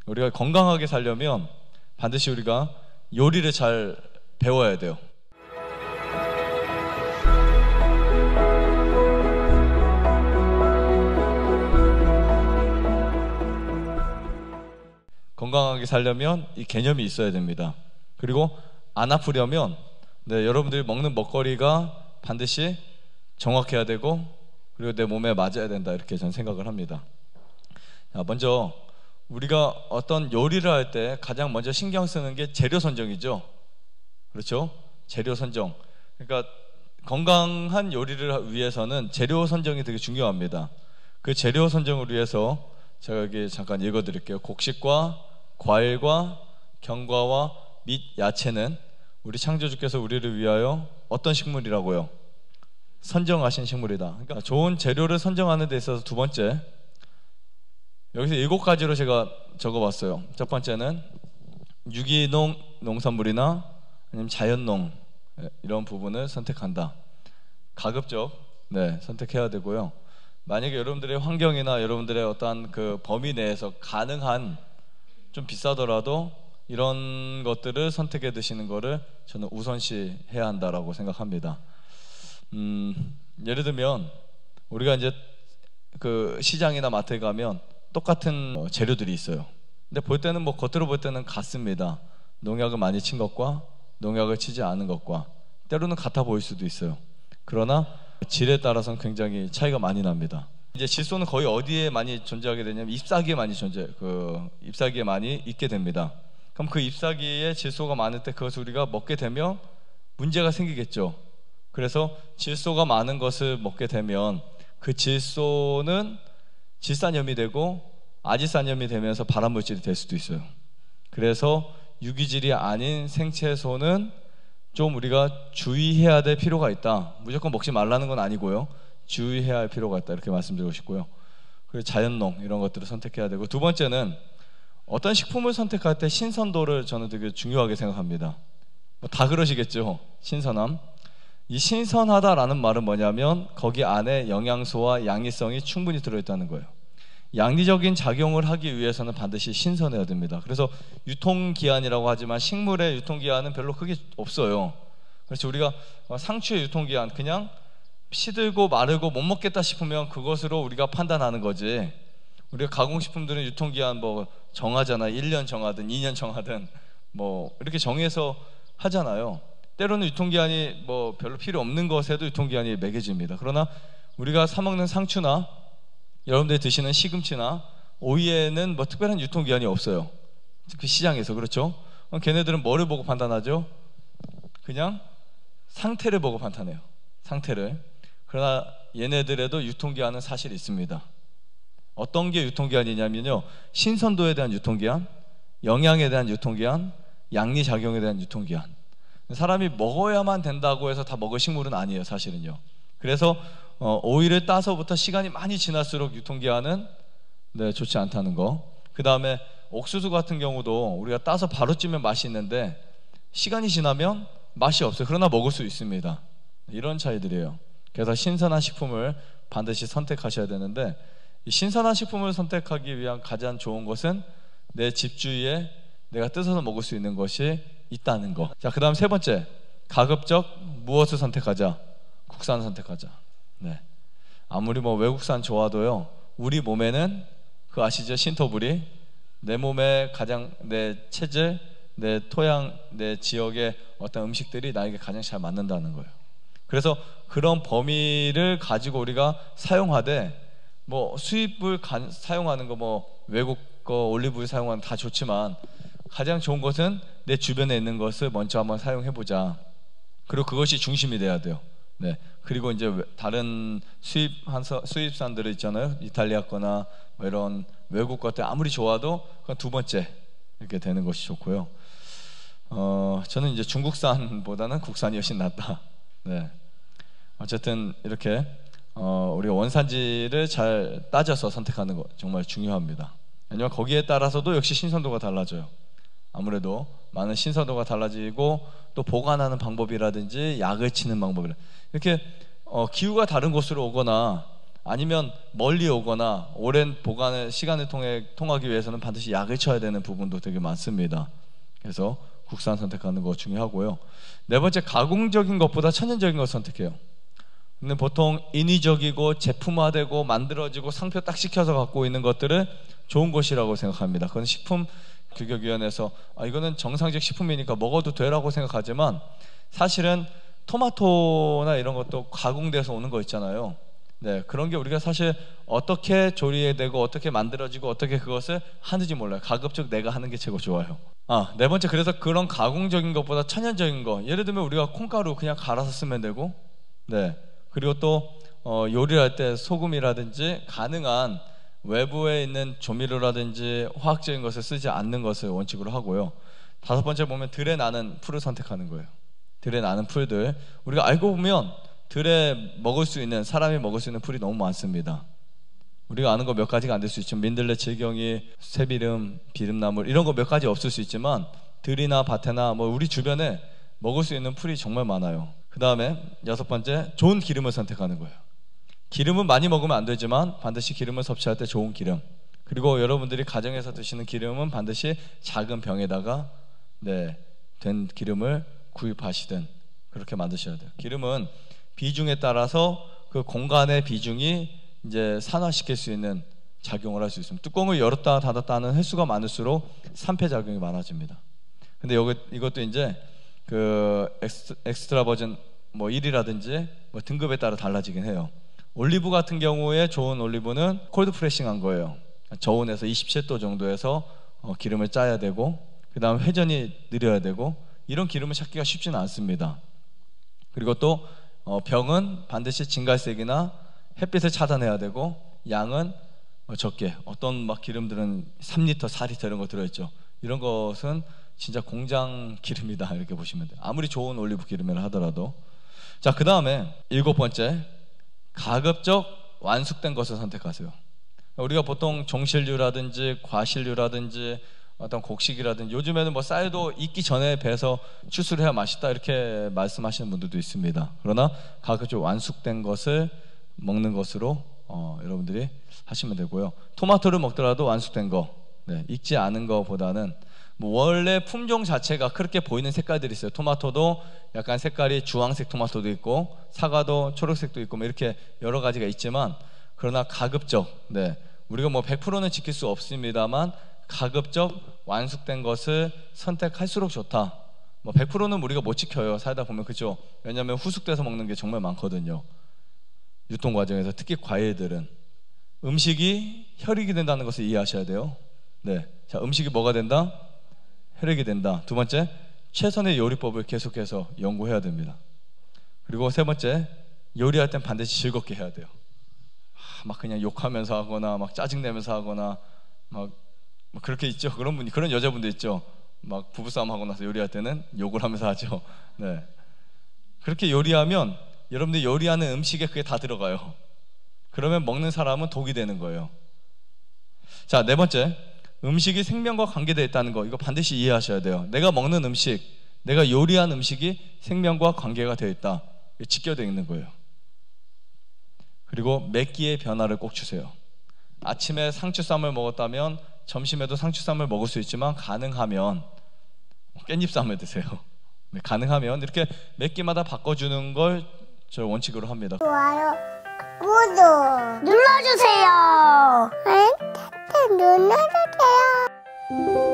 우리가 건강하게 살려면 반드시 우리가 요리를 잘 배워야 돼요. 건강하게 살려면 이 개념이 있어야 됩니다. 그리고 안 아프려면 여러분들이 먹는 먹거리가 반드시 정확해야 되고 그리고 내 몸에 맞아야 된다, 이렇게 저는 생각을 합니다. 먼저 우리가 어떤 요리를 할 때 가장 먼저 신경 쓰는 게 재료 선정이죠. 그렇죠? 재료 선정. 그러니까 건강한 요리를 위해서는 재료 선정이 되게 중요합니다. 그 재료 선정을 위해서 제가 여기 잠깐 읽어드릴게요. 곡식과 과일과 견과와 및 야채는 우리 창조주께서 우리를 위하여 어떤 식물이라고요? 선정하신 식물이다. 그러니까 좋은 재료를 선정하는 데 있어서 두 번째, 여기서 7가지로 제가 적어봤어요. 첫 번째는 유기농 농산물이나 아니면 자연농, 이런 부분을 선택한다. 가급적 선택해야 되고요. 만약에 여러분들의 환경이나 여러분들의 어떤 그 범위 내에서 가능한, 좀 비싸더라도 이런 것들을 선택해 드시는 거를 저는 우선시 해야 한다라고 생각합니다. 예를 들면 우리가 이제 그 시장이나 마트에 가면 똑같은 재료들이 있어요. 근데 볼 때는 겉으로 볼 때는 같습니다. 농약을 많이 친 것과 농약을 치지 않은 것과 때로는 같아 보일 수도 있어요. 그러나 질에 따라서는 굉장히 차이가 많이 납니다. 이제 질소는 거의 어디에 많이 존재하게 되냐면 잎사귀에 많이 잎사귀에 많이 있게 됩니다. 그럼 그 잎사귀에 질소가 많을 때 그것을 우리가 먹게 되면 문제가 생기겠죠. 그래서 질소가 많은 것을 먹게 되면 그 질소는 질산염이 되고 아질산염이 되면서 발암물질이 될 수도 있어요. 그래서 유기질이 아닌 생채소는 좀 우리가 주의해야 될 필요가 있다. 무조건 먹지 말라는 건 아니고요. 주의해야 할 필요가 있다, 이렇게 말씀드리고 싶고요. 그리고 자연농 이런 것들을 선택해야 되고, 두 번째는 어떤 식품을 선택할 때 신선도를 저는 되게 중요하게 생각합니다. 다 그러시겠죠. 신선함. 이 신선하다라는 말은 뭐냐면 거기 안에 영양소와 양이성이 충분히 들어있다는 거예요. 양리적인 작용을 하기 위해서는 반드시 신선해야 됩니다. 그래서 유통기한이라고 하지만 식물의 유통기한은 별로 크게 없어요. 그래서 우리가 상추의 유통기한, 그냥 시들고 마르고 못 먹겠다 싶으면 그것으로 우리가 판단하는 거지, 우리가 가공식품들은 유통기한 정하잖아요. 1년 정하든 2년 정하든 이렇게 정해서 하잖아요. 때로는 유통기한이 별로 필요 없는 것에도 유통기한이 매겨집니다. 그러나 우리가 사 먹는 상추나 여러분들이 드시는 시금치나 오이에는 특별한 유통기한이 없어요. 그 시장에서. 그렇죠? 걔네들은 뭐를 보고 판단하죠? 그냥 상태를 보고 판단해요. 상태를. 그러나 얘네들에도 유통기한은 사실 있습니다. 어떤 게 유통기한이냐면요, 신선도에 대한 유통기한, 영양에 대한 유통기한, 양리작용에 대한 유통기한. 사람이 먹어야만 된다고 해서 다 먹을 식물은 아니에요, 사실은요. 그래서 오이를 따서부터 시간이 많이 지날수록 유통기한은 좋지 않다는 거. 그 다음에 옥수수 같은 경우도 우리가 따서 바로 찌면 맛이 있는데 시간이 지나면 맛이 없어요. 그러나 먹을 수 있습니다. 이런 차이들이에요. 그래서 신선한 식품을 반드시 선택하셔야 되는데, 이 신선한 식품을 선택하기 위한 가장 좋은 것은 내 집 주위에 내가 뜯어서 먹을 수 있는 것이 있다는 거. 자, 그 다음 세 번째, 가급적 무엇을 선택하자? 국산을 선택하자. 아무리 외국산 좋아도요, 우리 몸에는 그거 아시죠? 신토부리. 내 몸에 가장, 내 체질, 내 토양, 내 지역의 어떤 음식들이 나에게 가장 잘 맞는다는 거예요. 그래서 그런 범위를 가지고 우리가 사용하되, 수입을 사용하는 거, 외국 거 올리브유 사용하는 다 좋지만 가장 좋은 것은 내 주변에 있는 것을 먼저 한번 사용해보자. 그리고 그것이 중심이 돼야 돼요. 그리고 이제 다른 수입산들이 있잖아요. 이탈리아 거나 이런 외국 것들 아무리 좋아도 그건 두 번째 이렇게 되는 것이 좋고요. 저는 이제 중국산보다는 국산이 훨씬 낫다. 어쨌든 이렇게 우리가 원산지를 잘 따져서 선택하는 거 정말 중요합니다. 왜냐하면 거기에 따라서도 역시 신선도가 달라져요. 아무래도 많은 신선도가 달라지고 또 보관하는 방법이라든지 약을 치는 방법이라든지 이렇게 기후가 다른 곳으로 오거나 아니면 멀리 오거나 오랜 보관의 시간을 통하기 위해서는 반드시 약을 쳐야 되는 부분도 되게 많습니다. 그래서 국산 선택하는 거 중요하고요. 네 번째, 가공적인 것보다 천연적인 것 선택해요. 근데 보통 인위적이고 제품화되고 만들어지고 상표 딱 시켜서 갖고 있는 것들은 좋은 것이라고 생각합니다. 그건 식품규격위원회에서 이거는 정상적 식품이니까 먹어도 되라고 생각하지만, 사실은 토마토나 이런 것도 가공돼서 오는 거 있잖아요. 네, 그런 게 우리가 사실 어떻게 조리되고 어떻게 만들어지고 어떻게 그것을 하는지 몰라요. 가급적 내가 하는 게 최고 좋아요. 네 번째, 그래서 그런 가공적인 것보다 천연적인 거, 예를 들면 우리가 콩가루 그냥 갈아서 쓰면 되고, 네, 그리고 또 요리를 할 때 소금이라든지 가능한 외부에 있는 조미료라든지 화학적인 것을 쓰지 않는 것을 원칙으로 하고요. 다섯 번째 보면 들에 나는 풀을 선택하는 거예요. 들에 나는 풀들, 우리가 알고 보면 들에 먹을 수 있는, 사람이 먹을 수 있는 풀이 너무 많습니다. 우리가 아는 거 몇 가지가 안 될 수 있지만 민들레, 질경이, 새비름, 비름나물 이런 거 몇 가지 없을 수 있지만 들이나 밭에나 뭐 우리 주변에 먹을 수 있는 풀이 정말 많아요. 그 다음에 여섯 번째, 좋은 기름을 선택하는 거예요. 기름은 많이 먹으면 안 되지만 반드시 기름을 섭취할 때 좋은 기름, 그리고 여러분들이 가정에서 드시는 기름은 반드시 작은 병에다가 된 기름을 구입하시든 그렇게 만드셔야 돼요. 기름은 비중에 따라서 그 공간의 비중이 이제 산화시킬 수 있는 작용을 할 수 있습니다. 뚜껑을 열었다 닫았다 하는 횟수가 많을수록 산패작용이 많아집니다. 근데 이것도 이제 그 엑스트라 버진 뭐 1이라든지 뭐 등급에 따라 달라지긴 해요. 올리브 같은 경우에 좋은 올리브는 콜드 프레싱한 거예요. 저온에서 27도 정도에서 기름을 짜야 되고, 그 다음 회전이 느려야 되고, 이런 기름을 찾기가 쉽지는 않습니다. 그리고 또 병은 반드시 진갈색이나 햇빛을 차단해야 되고, 양은 적게, 어떤 막 기름들은 3리터, 4리터 이런 거 들어있죠. 이런 것은 진짜 공장 기름이다 이렇게 보시면 돼요. 아무리 좋은 올리브 기름이라 하더라도. 자, 그 다음에 일곱 번째, 가급적 완숙된 것을 선택하세요. 우리가 보통 종실류라든지 과실류라든지 어떤 곡식이라든지, 요즘에는 뭐 쌀도 익기 전에 배서 추수를 해야 맛있다 이렇게 말씀하시는 분들도 있습니다. 그러나 가급적 완숙된 것을 먹는 것으로 여러분들이 하시면 되고요. 토마토를 먹더라도 완숙된 거, 익지 않은 거보다는, 뭐 원래 품종 자체가 그렇게 보이는 색깔들이 있어요. 토마토도 약간 색깔이 주황색 토마토도 있고, 사과도 초록색도 있고, 뭐 이렇게 여러 가지가 있지만, 그러나 가급적, 우리가 뭐 100%는 지킬 수 없습니다만 가급적 완숙된 것을 선택할수록 좋다. 뭐 100%는 우리가 못 지켜요, 살다 보면. 그죠? 왜냐하면 후숙돼서 먹는 게 정말 많거든요. 유통 과정에서, 특히 과일들은. 음식이 혈액이 된다는 것을 이해하셔야 돼요. 자, 음식이 뭐가 된다? 혈액이 된다. 두 번째, 최선의 요리법을 계속해서 연구해야 됩니다. 그리고 세 번째, 요리할 땐 반드시 즐겁게 해야 돼요. 막 그냥 욕하면서 하거나 막 짜증내면서 하거나 막 그렇게 있죠. 그런 여자분들 있죠. 막 부부싸움 하고 나서 요리할 때는 욕을 하면서 하죠. 그렇게 요리하면 여러분들이 요리하는 음식에 그게 다 들어가요. 그러면 먹는 사람은 독이 되는 거예요. 자, 네 번째, 음식이 생명과 관계되어 있다는 거, 이거 반드시 이해하셔야 돼요. 내가 먹는 음식, 내가 요리한 음식이 생명과 관계가 되어 있다, 직결되어 있는 거예요. 그리고 몇 끼의 변화를 꼭 주세요. 아침에 상추쌈을 먹었다면 점심에도 상추쌈을 먹을 수 있지만, 가능하면 깻잎쌈을 드세요. 가능하면 이렇게 몇 끼마다 바꿔주는 걸 저 원칙으로 합니다. 좋아요, 구독 눌러주세요. 눌러주세요.